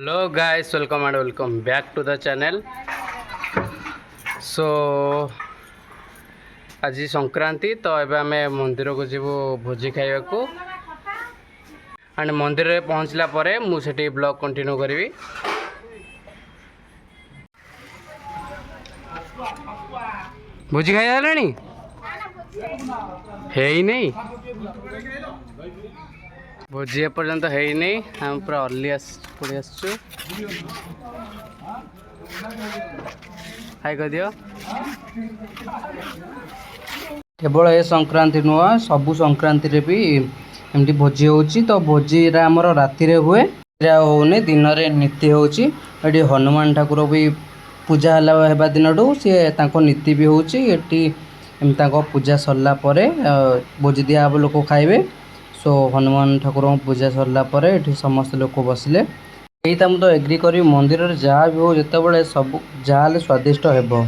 Hello guys, welcome and welcome back to the channel. So आज संक्रांति तो एबे आमे मंदिर को जीवु भोजी खाइबा को एंड मंदिर रे पहुंचला परे मु सेठी ब्लॉग कंटिन्यू करबी। भोजी खाइ हलानी हे ही नहीं भोजी एपर्यंत है ही नहीं हम पूरा अर्ली पड़ी आसचु हाय कह दियो केवल ए संक्रांति नुआ सबु संक्रांति रे भी एमती भोजी होची तो भोजी रा हमर राति रे हुए होने दिन रे नीति होची एटी हनुमान ठाकुर भी पूजा हला हेबा दिनडू से तांको नीति भी होची एटी तांको पूजा सरला परे भोजी दिया अब लोक खाइबे। सो हनुमान ठाकुर पूजा सरला परे एठी समस्त लोक बसिले एटा मु तो एग्री करी मंदिर रे जहाँ भी हो जते बळे सब जहाँ स्वादिष्ट हेबो।